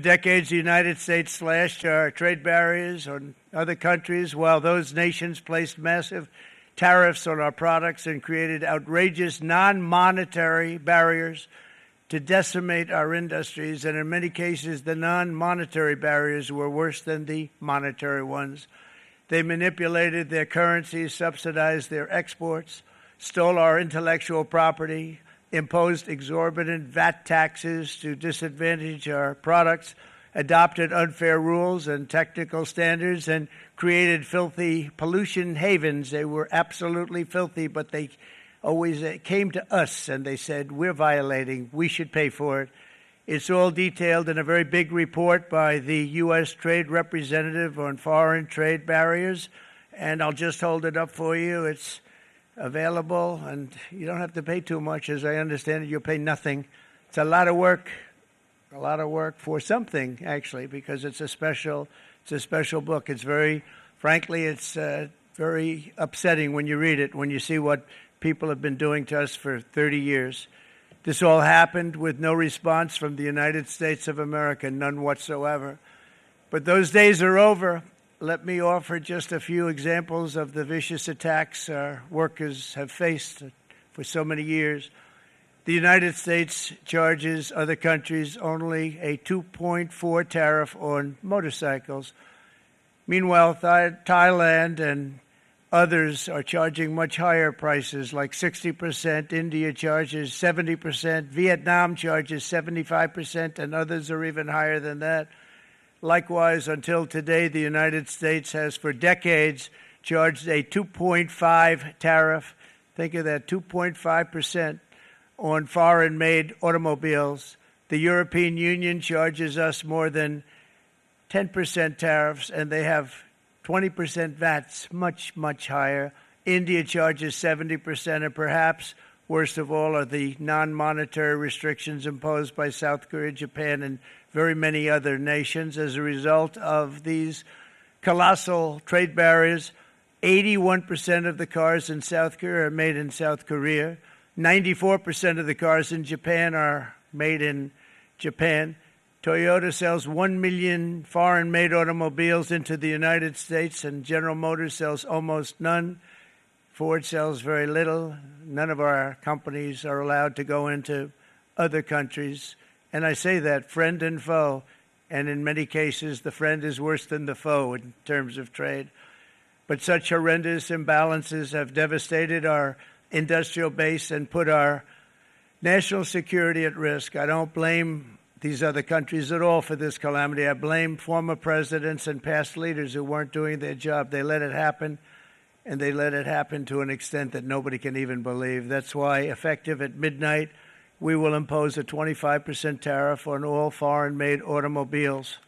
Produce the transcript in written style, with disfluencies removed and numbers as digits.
Decades, the United States slashed our trade barriers on other countries, while those nations placed massive tariffs on our products and created outrageous non-monetary barriers to decimate our industries. And in many cases, the non-monetary barriers were worse than the monetary ones. They manipulated their currencies, subsidized their exports, stole our intellectual property, imposed exorbitant VAT taxes to disadvantage our products, adopted unfair rules and technical standards, and created filthy pollution havens. They were absolutely filthy, but they always came to us and they said, we're violating, we should pay for it. It's all detailed in a very big report by the U.S. Trade Representative on Foreign Trade Barriers, and I'll just hold it up for you. It's available, and you don't have to pay too much. As I understand it, you'll pay nothing. It's a lot of work for something, actually, because it's a special book. It's very upsetting when you read it, when you see what people have been doing to us for 30 years. This all happened with no response from the United States of America, none whatsoever. But those days are over. Let me offer just a few examples of the vicious attacks our workers have faced for so many years. The United States charges other countries only a 2.4 tariff on motorcycles. Meanwhile, Thailand and others are charging much higher prices, like 60%. India charges 70%. Vietnam charges 75%, and others are even higher than that. Likewise, until today, the United States has for decades charged a 2.5 tariff. Think of that, 2.5% on foreign-made automobiles. The European Union charges us more than 10% tariffs, and they have 20% VATs, much, much higher. India charges 70%, and perhaps worst of all are the non-monetary restrictions imposed by South Korea, Japan, and very many other nations. As a result of these colossal trade barriers, 81% of the cars in South Korea are made in South Korea. 94% of the cars in Japan are made in Japan. Toyota sells 1 million foreign-made automobiles into the United States, and General Motors sells almost none. Ford sells very little. None of our companies are allowed to go into other countries. And I say that, friend and foe, and in many cases the friend is worse than the foe in terms of trade. But such horrendous imbalances have devastated our industrial base and put our national security at risk. I don't blame these other countries at all for this calamity. I blame former presidents and past leaders who weren't doing their job. They let it happen, and they let it happen to an extent that nobody can even believe. That's why, effective at midnight, we will impose a 25% tariff on all foreign-made automobiles.